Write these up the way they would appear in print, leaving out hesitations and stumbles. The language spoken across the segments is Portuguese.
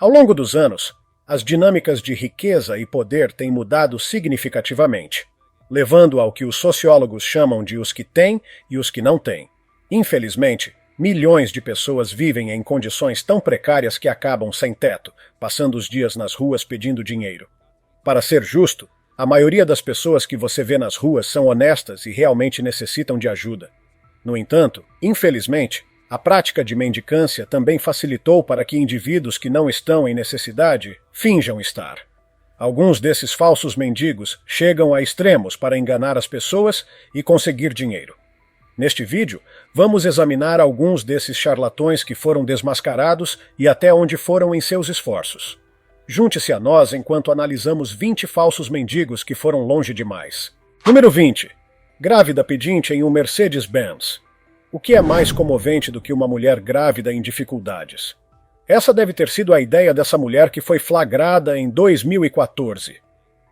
Ao longo dos anos, as dinâmicas de riqueza e poder têm mudado significativamente, levando ao que os sociólogos chamam de os que têm e os que não têm. Infelizmente, milhões de pessoas vivem em condições tão precárias que acabam sem teto, passando os dias nas ruas pedindo dinheiro. Para ser justo, a maioria das pessoas que você vê nas ruas são honestas e realmente necessitam de ajuda. No entanto, infelizmente, a prática de mendicância também facilitou para que indivíduos que não estão em necessidade finjam estar. Alguns desses falsos mendigos chegam a extremos para enganar as pessoas e conseguir dinheiro. Neste vídeo, vamos examinar alguns desses charlatões que foram desmascarados e até onde foram em seus esforços. Junte-se a nós enquanto analisamos 20 falsos mendigos que foram longe demais. Número 20. Grávida pedinte em um Mercedes-Benz. O que é mais comovente do que uma mulher grávida em dificuldades? Essa deve ter sido a ideia dessa mulher que foi flagrada em 2014.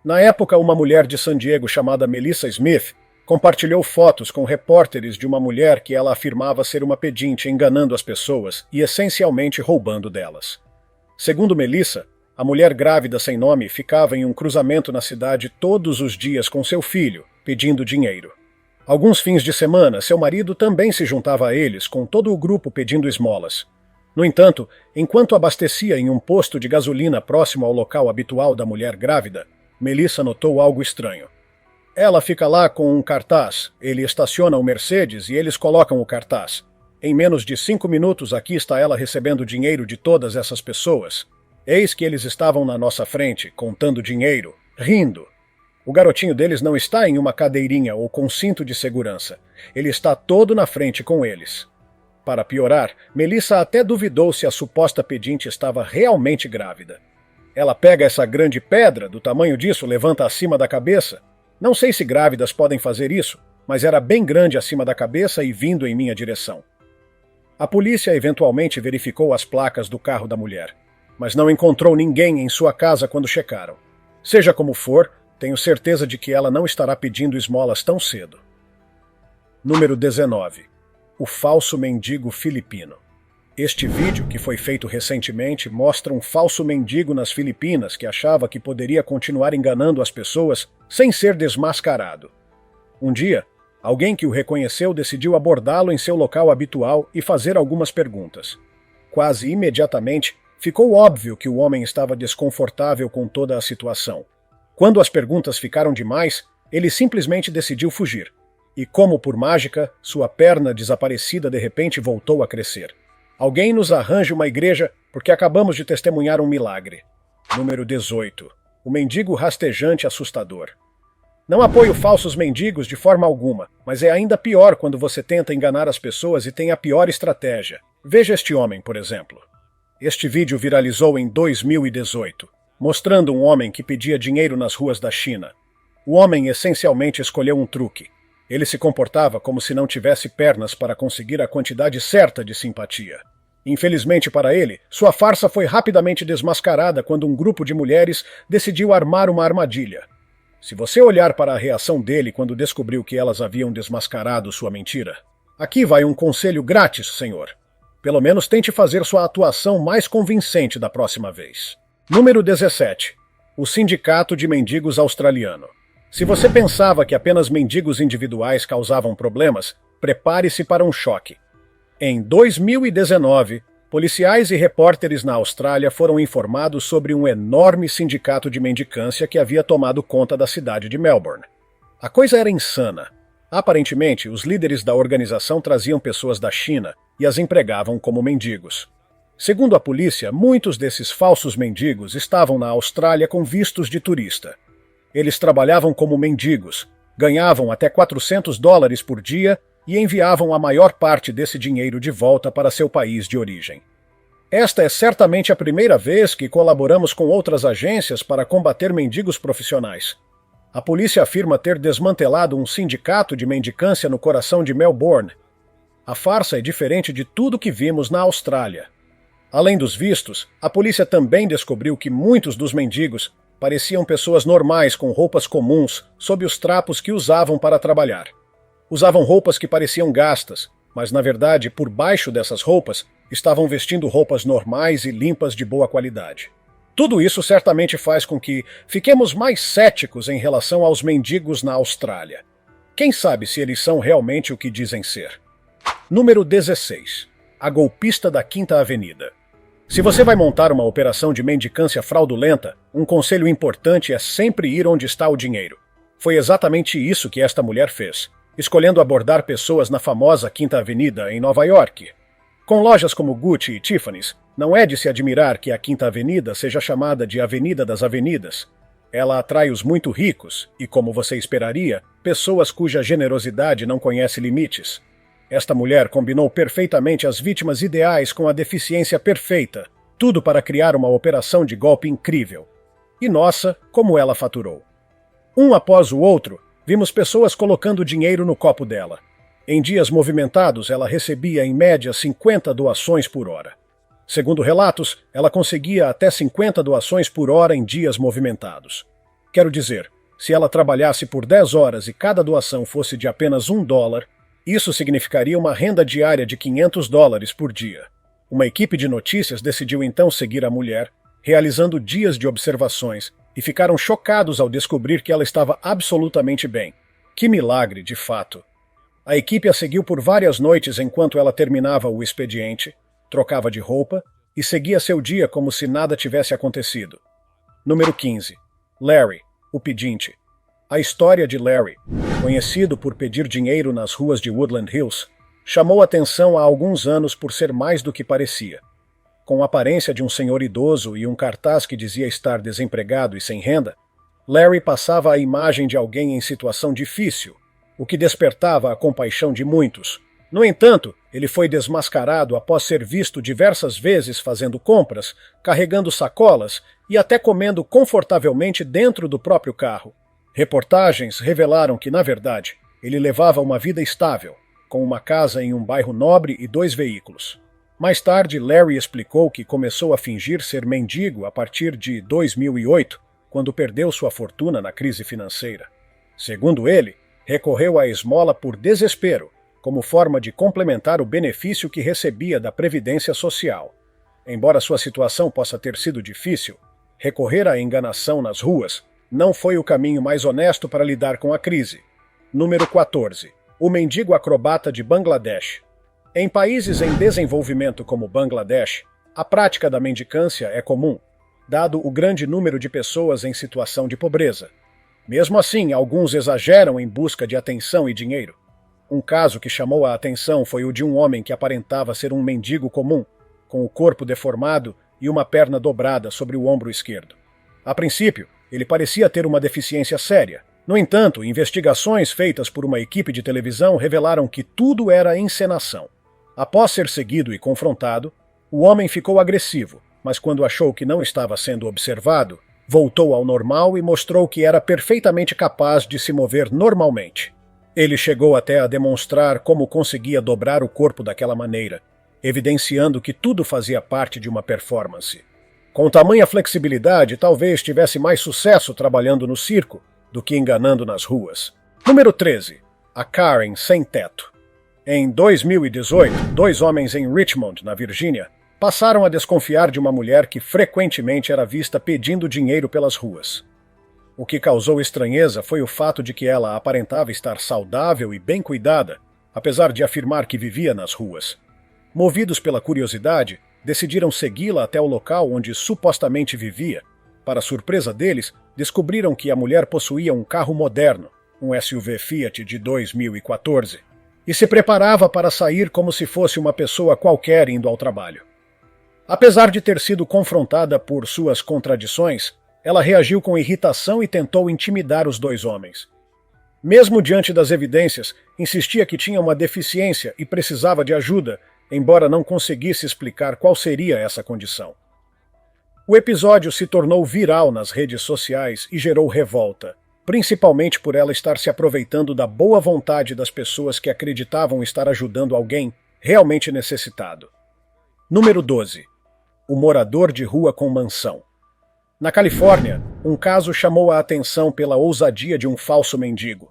Na época, uma mulher de San Diego chamada Melissa Smith compartilhou fotos com repórteres de uma mulher que ela afirmava ser uma pedinte enganando as pessoas e essencialmente roubando delas. Segundo Melissa, a mulher grávida sem nome ficava em um cruzamento na cidade todos os dias com seu filho, pedindo dinheiro. Alguns fins de semana, seu marido também se juntava a eles, com todo o grupo pedindo esmolas. No entanto, enquanto abastecia em um posto de gasolina próximo ao local habitual da mulher grávida, Melissa notou algo estranho. Ela fica lá com um cartaz, ele estaciona o Mercedes e eles colocam o cartaz. Em menos de 5 minutos aqui está ela recebendo dinheiro de todas essas pessoas. Eis que eles estavam na nossa frente, contando dinheiro, rindo. O garotinho deles não está em uma cadeirinha ou com cinto de segurança. Ele está todo na frente com eles. Para piorar, Melissa até duvidou se a suposta pedinte estava realmente grávida. Ela pega essa grande pedra, do tamanho disso, levanta acima da cabeça. Não sei se grávidas podem fazer isso, mas era bem grande acima da cabeça e vindo em minha direção. A polícia eventualmente verificou as placas do carro da mulher, mas não encontrou ninguém em sua casa quando checaram. Seja como for, tenho certeza de que ela não estará pedindo esmolas tão cedo. Número 19. O falso mendigo filipino. Este vídeo, que foi feito recentemente, mostra um falso mendigo nas Filipinas que achava que poderia continuar enganando as pessoas sem ser desmascarado. Um dia, alguém que o reconheceu decidiu abordá-lo em seu local habitual e fazer algumas perguntas. Quase imediatamente, ficou óbvio que o homem estava desconfortável com toda a situação. Quando as perguntas ficaram demais, ele simplesmente decidiu fugir. E como por mágica, sua perna desaparecida de repente voltou a crescer. Alguém nos arranje uma igreja porque acabamos de testemunhar um milagre. Número 18. O mendigo rastejante assustador. Não apoio falsos mendigos de forma alguma, mas é ainda pior quando você tenta enganar as pessoas e tem a pior estratégia. Veja este homem, por exemplo. Este vídeo viralizou em 2018. Mostrando um homem que pedia dinheiro nas ruas da China. O homem essencialmente escolheu um truque. Ele se comportava como se não tivesse pernas para conseguir a quantidade certa de simpatia. Infelizmente para ele, sua farsa foi rapidamente desmascarada quando um grupo de mulheres decidiu armar uma armadilha. Se você olhar para a reação dele quando descobriu que elas haviam desmascarado sua mentira, aqui vai um conselho grátis, senhor. Pelo menos tente fazer sua atuação mais convincente da próxima vez. Número 17. O Sindicato de Mendigos Australiano. Se você pensava que apenas mendigos individuais causavam problemas, prepare-se para um choque. Em 2019, policiais e repórteres na Austrália foram informados sobre um enorme sindicato de mendicância que havia tomado conta da cidade de Melbourne. A coisa era insana. Aparentemente, os líderes da organização traziam pessoas da China e as empregavam como mendigos. Segundo a polícia, muitos desses falsos mendigos estavam na Austrália com vistos de turista. Eles trabalhavam como mendigos, ganhavam até $400 por dia e enviavam a maior parte desse dinheiro de volta para seu país de origem. Esta é certamente a primeira vez que colaboramos com outras agências para combater mendigos profissionais. A polícia afirma ter desmantelado um sindicato de mendicância no coração de Melbourne. A farsa é diferente de tudo que vimos na Austrália. Além dos vistos, a polícia também descobriu que muitos dos mendigos pareciam pessoas normais com roupas comuns sob os trapos que usavam para trabalhar. Usavam roupas que pareciam gastas, mas na verdade, por baixo dessas roupas, estavam vestindo roupas normais e limpas de boa qualidade. Tudo isso certamente faz com que fiquemos mais céticos em relação aos mendigos na Austrália. Quem sabe se eles são realmente o que dizem ser? Número 16. A golpista da Quinta Avenida. Se você vai montar uma operação de mendicância fraudulenta, um conselho importante é sempre ir onde está o dinheiro. Foi exatamente isso que esta mulher fez, escolhendo abordar pessoas na famosa Quinta Avenida, em Nova York. Com lojas como Gucci e Tiffany's, não é de se admirar que a Quinta Avenida seja chamada de Avenida das Avenidas. Ela atrai os muito ricos e, como você esperaria, pessoas cuja generosidade não conhece limites. Esta mulher combinou perfeitamente as vítimas ideais com a deficiência perfeita, tudo para criar uma operação de golpe incrível. E nossa, como ela faturou! Um após o outro, vimos pessoas colocando dinheiro no copo dela. Em dias movimentados, ela recebia em média 50 doações por hora. Segundo relatos, ela conseguia até 50 doações por hora em dias movimentados. Quero dizer, se ela trabalhasse por 10 horas e cada doação fosse de apenas $1, isso significaria uma renda diária de $500 por dia. Uma equipe de notícias decidiu então seguir a mulher, realizando dias de observações, e ficaram chocados ao descobrir que ela estava absolutamente bem. Que milagre, de fato! A equipe a seguiu por várias noites enquanto ela terminava o expediente, trocava de roupa e seguia seu dia como se nada tivesse acontecido. Número 15. Larry, o pedinte. A história de Larry, conhecido por pedir dinheiro nas ruas de Woodland Hills, chamou atenção há alguns anos por ser mais do que parecia. Com a aparência de um senhor idoso e um cartaz que dizia estar desempregado e sem renda, Larry passava a imagem de alguém em situação difícil, o que despertava a compaixão de muitos. No entanto, ele foi desmascarado após ser visto diversas vezes fazendo compras, carregando sacolas e até comendo confortavelmente dentro do próprio carro. Reportagens revelaram que, na verdade, ele levava uma vida estável, com uma casa em um bairro nobre e 2 veículos. Mais tarde, Larry explicou que começou a fingir ser mendigo a partir de 2008, quando perdeu sua fortuna na crise financeira. Segundo ele, recorreu à esmola por desespero, como forma de complementar o benefício que recebia da Previdência Social. Embora sua situação possa ter sido difícil, recorrer à enganação nas ruas não foi o caminho mais honesto para lidar com a crise. Número 14. O mendigo acrobata de Bangladesh. Em países em desenvolvimento como Bangladesh, a prática da mendicância é comum, dado o grande número de pessoas em situação de pobreza. Mesmo assim, alguns exageram em busca de atenção e dinheiro. Um caso que chamou a atenção foi o de um homem que aparentava ser um mendigo comum, com o corpo deformado e uma perna dobrada sobre o ombro esquerdo. A princípio, ele parecia ter uma deficiência séria. No entanto, investigações feitas por uma equipe de televisão revelaram que tudo era encenação. Após ser seguido e confrontado, o homem ficou agressivo, mas quando achou que não estava sendo observado, voltou ao normal e mostrou que era perfeitamente capaz de se mover normalmente. Ele chegou até a demonstrar como conseguia dobrar o corpo daquela maneira, evidenciando que tudo fazia parte de uma performance. Com tamanha flexibilidade, talvez tivesse mais sucesso trabalhando no circo do que enganando nas ruas. Número 13. A Karen sem teto. Em 2018, 2 homens em Richmond, na Virgínia, passaram a desconfiar de uma mulher que frequentemente era vista pedindo dinheiro pelas ruas. O que causou estranheza foi o fato de que ela aparentava estar saudável e bem cuidada, apesar de afirmar que vivia nas ruas. Movidos pela curiosidade, decidiram segui-la até o local onde supostamente vivia. Para surpresa deles, descobriram que a mulher possuía um carro moderno, um SUV Fiat de 2014, e se preparava para sair como se fosse uma pessoa qualquer indo ao trabalho. Apesar de ter sido confrontada por suas contradições, ela reagiu com irritação e tentou intimidar os 2 homens. Mesmo diante das evidências, insistia que tinha uma deficiência e precisava de ajuda, embora não conseguisse explicar qual seria essa condição. O episódio se tornou viral nas redes sociais e gerou revolta, principalmente por ela estar se aproveitando da boa vontade das pessoas que acreditavam estar ajudando alguém realmente necessitado. Número 12. O morador de rua com mansão. Na Califórnia, um caso chamou a atenção pela ousadia de um falso mendigo.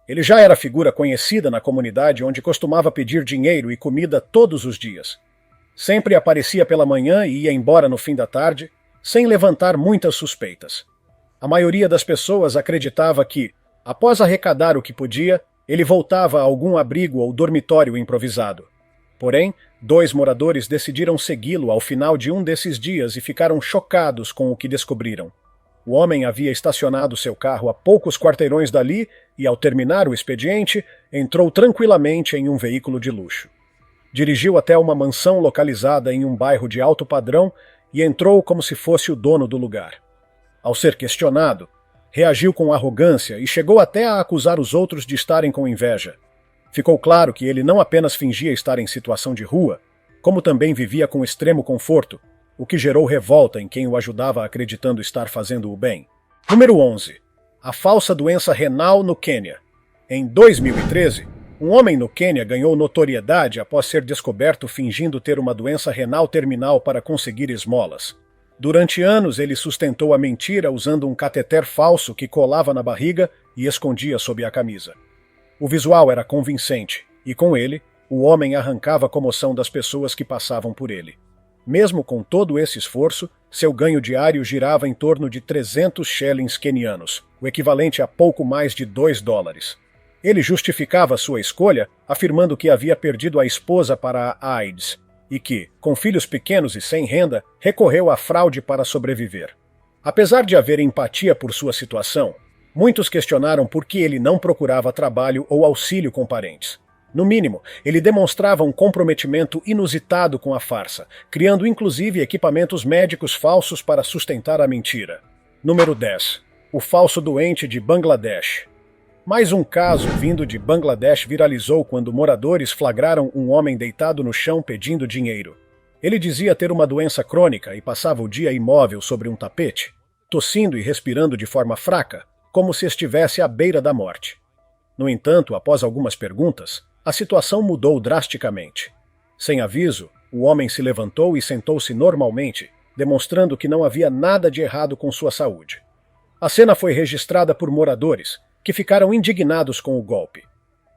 Ele já era figura conhecida na comunidade onde costumava pedir dinheiro e comida todos os dias. Sempre aparecia pela manhã e ia embora no fim da tarde, sem levantar muitas suspeitas. A maioria das pessoas acreditava que, após arrecadar o que podia, ele voltava a algum abrigo ou dormitório improvisado. Porém, 2 moradores decidiram segui-lo ao final de um desses dias e ficaram chocados com o que descobriram. O homem havia estacionado seu carro a poucos quarteirões dali e, ao terminar o expediente, entrou tranquilamente em um veículo de luxo. Dirigiu até uma mansão localizada em um bairro de alto padrão e entrou como se fosse o dono do lugar. Ao ser questionado, reagiu com arrogância e chegou até a acusar os outros de estarem com inveja. Ficou claro que ele não apenas fingia estar em situação de rua, como também vivia com extremo conforto, o que gerou revolta em quem o ajudava acreditando estar fazendo o bem. Número 11. A falsa doença renal no Quênia. Em 2013, um homem no Quênia ganhou notoriedade após ser descoberto fingindo ter uma doença renal terminal para conseguir esmolas. Durante anos, ele sustentou a mentira usando um cateter falso que colava na barriga e escondia sob a camisa. O visual era convincente, e com ele, o homem arrancava a comoção das pessoas que passavam por ele. Mesmo com todo esse esforço, seu ganho diário girava em torno de 300 shillings quenianos, o equivalente a pouco mais de $2. Ele justificava sua escolha afirmando que havia perdido a esposa para a AIDS e que, com filhos pequenos e sem renda, recorreu à fraude para sobreviver. Apesar de haver empatia por sua situação, muitos questionaram por que ele não procurava trabalho ou auxílio com parentes. No mínimo, ele demonstrava um comprometimento inusitado com a farsa, criando inclusive equipamentos médicos falsos para sustentar a mentira. Número 10. O falso doente de Bangladesh. Mais um caso vindo de Bangladesh viralizou quando moradores flagraram um homem deitado no chão pedindo dinheiro. Ele dizia ter uma doença crônica e passava o dia imóvel sobre um tapete, tossindo e respirando de forma fraca, como se estivesse à beira da morte. No entanto, após algumas perguntas, a situação mudou drasticamente. Sem aviso, o homem se levantou e sentou-se normalmente, demonstrando que não havia nada de errado com sua saúde. A cena foi registrada por moradores, que ficaram indignados com o golpe.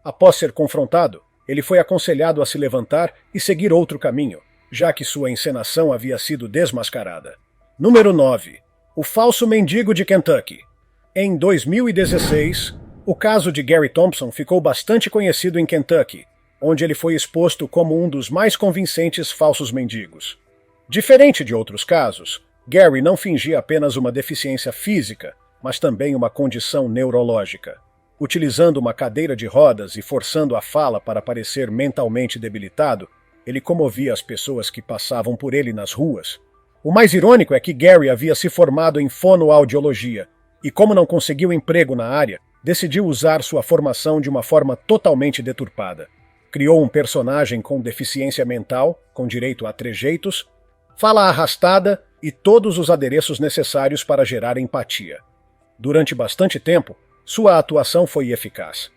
Após ser confrontado, ele foi aconselhado a se levantar e seguir outro caminho, já que sua encenação havia sido desmascarada. Número 9. O falso mendigo de Kentucky. Em 2016, o caso de Gary Thompson ficou bastante conhecido em Kentucky, onde ele foi exposto como um dos mais convincentes falsos mendigos. Diferente de outros casos, Gary não fingia apenas uma deficiência física, mas também uma condição neurológica. Utilizando uma cadeira de rodas e forçando a fala para parecer mentalmente debilitado, ele comovia as pessoas que passavam por ele nas ruas. O mais irônico é que Gary havia se formado em fonoaudiologia e, como não conseguiu emprego na área, decidiu usar sua formação de uma forma totalmente deturpada. Criou um personagem com deficiência mental, com direito a trejeitos, fala arrastada e todos os adereços necessários para gerar empatia. Durante bastante tempo, sua atuação foi eficaz.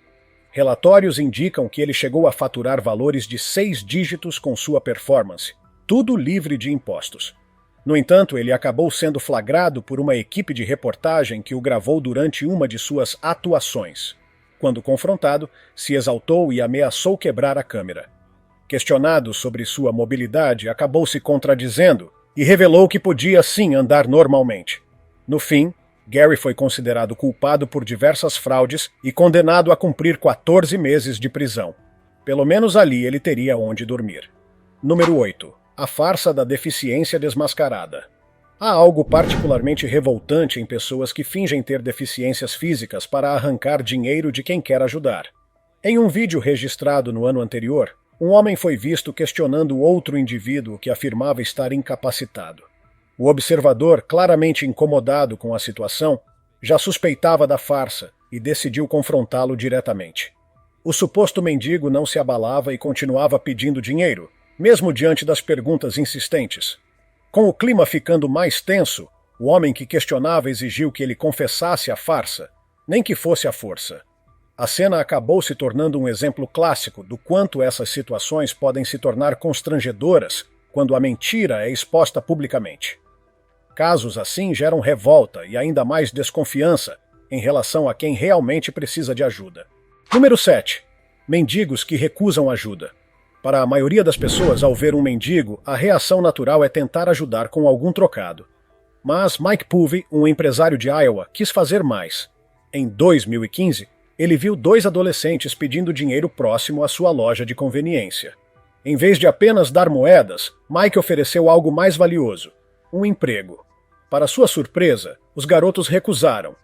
Relatórios indicam que ele chegou a faturar valores de 6 dígitos com sua performance, tudo livre de impostos. No entanto, ele acabou sendo flagrado por uma equipe de reportagem que o gravou durante uma de suas atuações. Quando confrontado, se exaltou e ameaçou quebrar a câmera. Questionado sobre sua mobilidade, acabou se contradizendo e revelou que podia sim andar normalmente. No fim, Gary foi considerado culpado por diversas fraudes e condenado a cumprir 14 meses de prisão. Pelo menos ali ele teria onde dormir. Número 8. A farsa da deficiência desmascarada. Há algo particularmente revoltante em pessoas que fingem ter deficiências físicas para arrancar dinheiro de quem quer ajudar. Em um vídeo registrado no ano anterior, um homem foi visto questionando outro indivíduo que afirmava estar incapacitado. O observador, claramente incomodado com a situação, já suspeitava da farsa e decidiu confrontá-lo diretamente. O suposto mendigo não se abalava e continuava pedindo dinheiro, mesmo diante das perguntas insistentes. Com o clima ficando mais tenso, o homem que questionava exigiu que ele confessasse a farsa, nem que fosse à força. A cena acabou se tornando um exemplo clássico do quanto essas situações podem se tornar constrangedoras quando a mentira é exposta publicamente. Casos assim geram revolta e ainda mais desconfiança em relação a quem realmente precisa de ajuda. Número 7. Mendigos que recusam ajuda. Para a maioria das pessoas, ao ver um mendigo, a reação natural é tentar ajudar com algum trocado. Mas Mike Povey, um empresário de Iowa, quis fazer mais. Em 2015, ele viu 2 adolescentes pedindo dinheiro próximo à sua loja de conveniência. Em vez de apenas dar moedas, Mike ofereceu algo mais valioso: um emprego. Para sua surpresa, os garotos recusaram.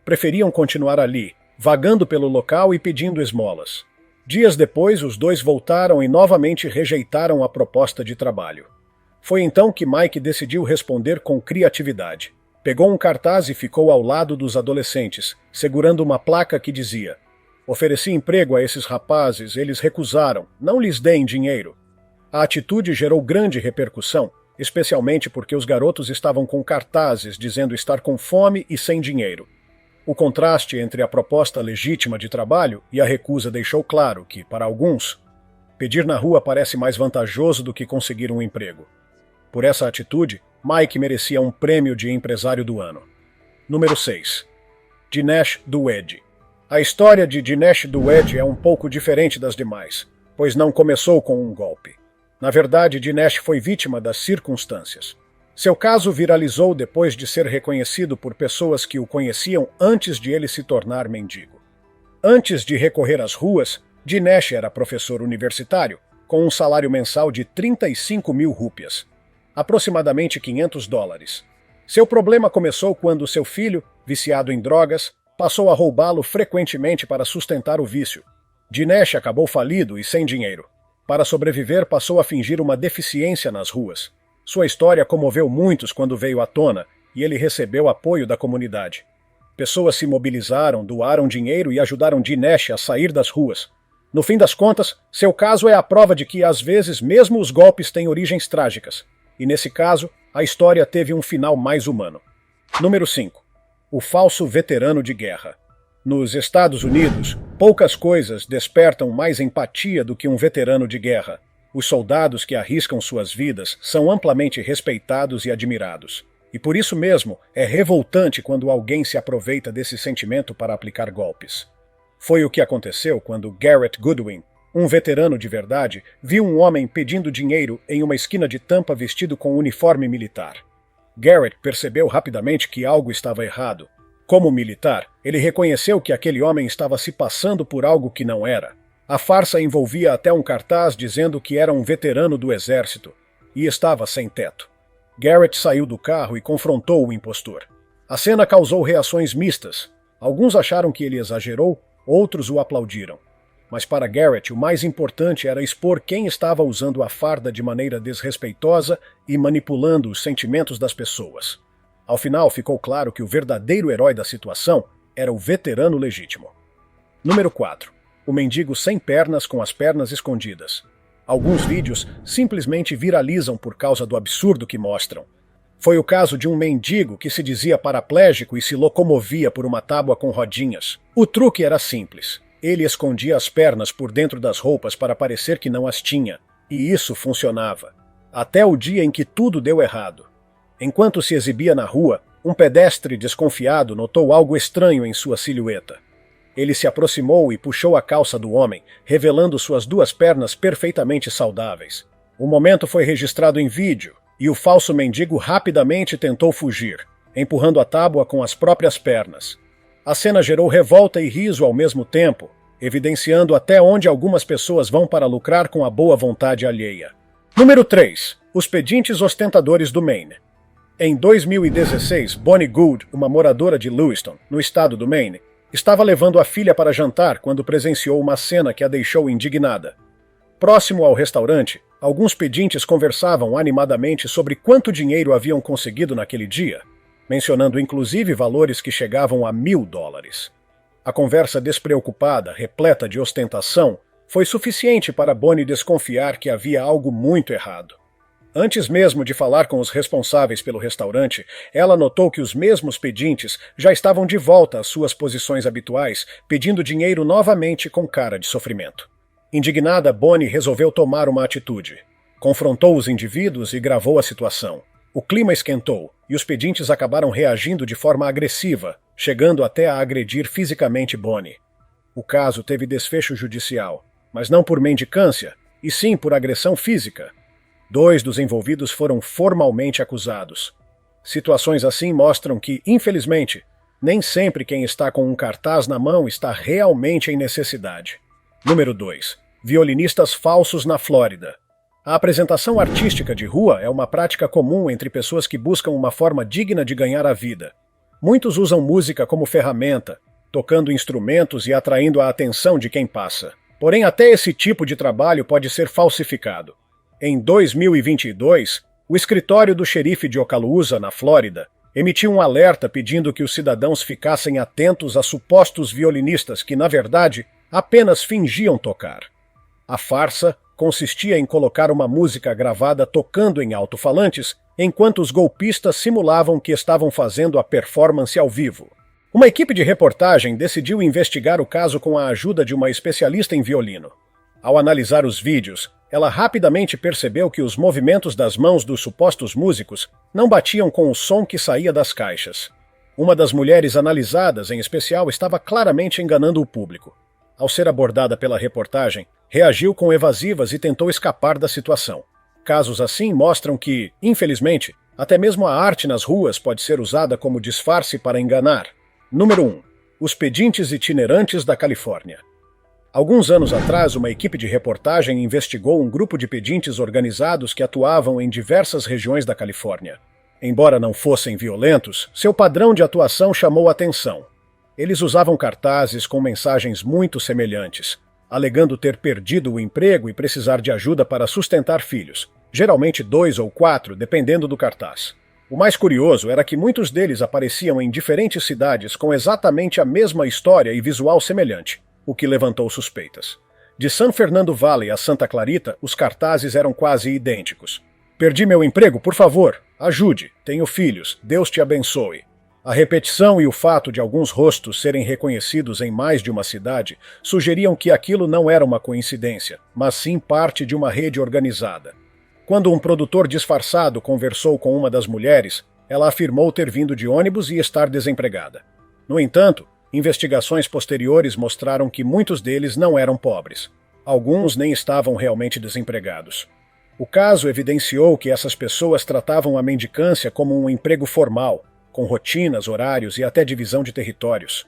Preferiam continuar ali, vagando pelo local e pedindo esmolas. Dias depois, os 2 voltaram e novamente rejeitaram a proposta de trabalho. Foi então que Mike decidiu responder com criatividade. Pegou um cartaz e ficou ao lado dos adolescentes, segurando uma placa que dizia: "Ofereci emprego a esses rapazes, eles recusaram, não lhes deem dinheiro." A atitude gerou grande repercussão, especialmente porque os garotos estavam com cartazes dizendo estar com fome e sem dinheiro. O contraste entre a proposta legítima de trabalho e a recusa deixou claro que, para alguns, pedir na rua parece mais vantajoso do que conseguir um emprego. Por essa atitude, Mike merecia um prêmio de empresário do ano. Número 6. Dinesh Dawade. A história de Dinesh Dawade é um pouco diferente das demais, pois não começou com um golpe. Na verdade, Dinesh foi vítima das circunstâncias. Seu caso viralizou depois de ser reconhecido por pessoas que o conheciam antes de ele se tornar mendigo. Antes de recorrer às ruas, Dinesh era professor universitário, com um salário mensal de 35 mil rúpias, aproximadamente $500. Seu problema começou quando seu filho, viciado em drogas, passou a roubá-lo frequentemente para sustentar o vício. Dinesh acabou falido e sem dinheiro. Para sobreviver, passou a fingir uma deficiência nas ruas. Sua história comoveu muitos quando veio à tona, e ele recebeu apoio da comunidade. Pessoas se mobilizaram, doaram dinheiro e ajudaram Dinesh a sair das ruas. No fim das contas, seu caso é a prova de que, às vezes, mesmo os golpes têm origens trágicas. E nesse caso, a história teve um final mais humano. Número 5. O falso veterano de guerra. Nos Estados Unidos, poucas coisas despertam mais empatia do que um veterano de guerra. Os soldados que arriscam suas vidas são amplamente respeitados e admirados. E por isso mesmo, é revoltante quando alguém se aproveita desse sentimento para aplicar golpes. Foi o que aconteceu quando Garrett Goodwin, um veterano de verdade, viu um homem pedindo dinheiro em uma esquina de Tampa vestido com uniforme militar. Garrett percebeu rapidamente que algo estava errado. Como militar, ele reconheceu que aquele homem estava se passando por algo que não era. A farsa envolvia até um cartaz dizendo que era um veterano do exército e estava sem teto. Garrett saiu do carro e confrontou o impostor. A cena causou reações mistas. Alguns acharam que ele exagerou, outros o aplaudiram. Mas para Garrett, o mais importante era expor quem estava usando a farda de maneira desrespeitosa e manipulando os sentimentos das pessoas. Ao final, ficou claro que o verdadeiro herói da situação era o veterano legítimo. Número 4. O mendigo sem pernas com as pernas escondidas. Alguns vídeos simplesmente viralizam por causa do absurdo que mostram. Foi o caso de um mendigo que se dizia paraplégico e se locomovia por uma tábua com rodinhas. O truque era simples. Ele escondia as pernas por dentro das roupas para parecer que não as tinha. E isso funcionava. Até o dia em que tudo deu errado. Enquanto se exibia na rua, um pedestre desconfiado notou algo estranho em sua silhueta. Ele se aproximou e puxou a calça do homem, revelando suas 2 pernas perfeitamente saudáveis. O momento foi registrado em vídeo, e o falso mendigo rapidamente tentou fugir, empurrando a tábua com as próprias pernas. A cena gerou revolta e riso ao mesmo tempo, evidenciando até onde algumas pessoas vão para lucrar com a boa vontade alheia. Número 3. Os pedintes ostentadores do Maine. Em 2016, Bonnie Gould, uma moradora de Lewiston, no estado do Maine, estava levando a filha para jantar quando presenciou uma cena que a deixou indignada. Próximo ao restaurante, alguns pedintes conversavam animadamente sobre quanto dinheiro haviam conseguido naquele dia, mencionando inclusive valores que chegavam a $1.000. A conversa despreocupada, repleta de ostentação, foi suficiente para Bonnie desconfiar que havia algo muito errado. Antes mesmo de falar com os responsáveis pelo restaurante, ela notou que os mesmos pedintes já estavam de volta às suas posições habituais, pedindo dinheiro novamente com cara de sofrimento. Indignada, Bonnie resolveu tomar uma atitude. Confrontou os indivíduos e gravou a situação. O clima esquentou, e os pedintes acabaram reagindo de forma agressiva, chegando até a agredir fisicamente Bonnie. O caso teve desfecho judicial, mas não por mendicância, e sim por agressão física. 2 dos envolvidos foram formalmente acusados. Situações assim mostram que, infelizmente, nem sempre quem está com um cartaz na mão está realmente em necessidade. Número 2. Violinistas falsos na Flórida. A apresentação artística de rua é uma prática comum entre pessoas que buscam uma forma digna de ganhar a vida. Muitos usam música como ferramenta, tocando instrumentos e atraindo a atenção de quem passa. Porém, até esse tipo de trabalho pode ser falsificado. Em 2022, o escritório do xerife de Okaloosa, na Flórida, emitiu um alerta pedindo que os cidadãos ficassem atentos a supostos violinistas que, na verdade, apenas fingiam tocar. A farsa consistia em colocar uma música gravada tocando em alto-falantes, enquanto os golpistas simulavam que estavam fazendo a performance ao vivo. Uma equipe de reportagem decidiu investigar o caso com a ajuda de uma especialista em violino. Ao analisar os vídeos, ela rapidamente percebeu que os movimentos das mãos dos supostos músicos não batiam com o som que saía das caixas. Uma das mulheres analisadas, em especial, estava claramente enganando o público. Ao ser abordada pela reportagem, reagiu com evasivas e tentou escapar da situação. Casos assim mostram que, infelizmente, até mesmo a arte nas ruas pode ser usada como disfarce para enganar. Número 1. Os pedintes itinerantes da Califórnia. Alguns anos atrás, uma equipe de reportagem investigou um grupo de pedintes organizados que atuavam em diversas regiões da Califórnia. Embora não fossem violentos, seu padrão de atuação chamou atenção. Eles usavam cartazes com mensagens muito semelhantes, alegando ter perdido o emprego e precisar de ajuda para sustentar filhos, geralmente 2 ou 4, dependendo do cartaz. O mais curioso era que muitos deles apareciam em diferentes cidades com exatamente a mesma história e visual semelhante, o que levantou suspeitas. De San Fernando Valley a Santa Clarita, os cartazes eram quase idênticos. Perdi meu emprego, por favor, ajude, tenho filhos, Deus te abençoe. A repetição e o fato de alguns rostos serem reconhecidos em mais de uma cidade sugeriam que aquilo não era uma coincidência, mas sim parte de uma rede organizada. Quando um produtor disfarçado conversou com uma das mulheres, ela afirmou ter vindo de ônibus e estar desempregada. No entanto, investigações posteriores mostraram que muitos deles não eram pobres. Alguns nem estavam realmente desempregados. O caso evidenciou que essas pessoas tratavam a mendicância como um emprego formal, com rotinas, horários e até divisão de territórios.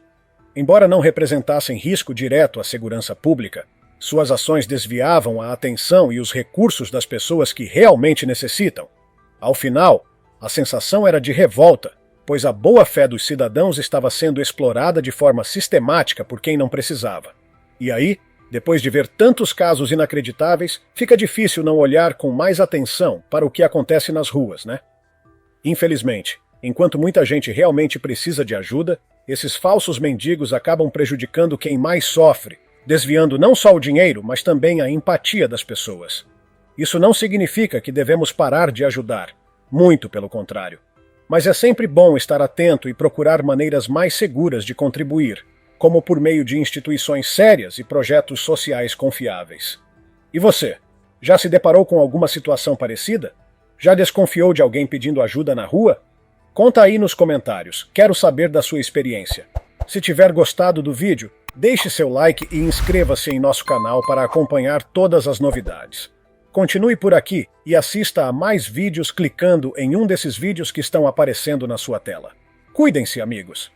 Embora não representassem risco direto à segurança pública, suas ações desviavam a atenção e os recursos das pessoas que realmente necessitam. Ao final, a sensação era de revolta, pois a boa-fé dos cidadãos estava sendo explorada de forma sistemática por quem não precisava. E aí, depois de ver tantos casos inacreditáveis, fica difícil não olhar com mais atenção para o que acontece nas ruas, né? Infelizmente, enquanto muita gente realmente precisa de ajuda, esses falsos mendigos acabam prejudicando quem mais sofre, desviando não só o dinheiro, mas também a empatia das pessoas. Isso não significa que devemos parar de ajudar, muito pelo contrário. Mas é sempre bom estar atento e procurar maneiras mais seguras de contribuir, como por meio de instituições sérias e projetos sociais confiáveis. E você? Já se deparou com alguma situação parecida? Já desconfiou de alguém pedindo ajuda na rua? Conta aí nos comentários, quero saber da sua experiência. Se tiver gostado do vídeo, deixe seu like e inscreva-se em nosso canal para acompanhar todas as novidades. Continue por aqui e assista a mais vídeos clicando em um desses vídeos que estão aparecendo na sua tela. Cuidem-se, amigos!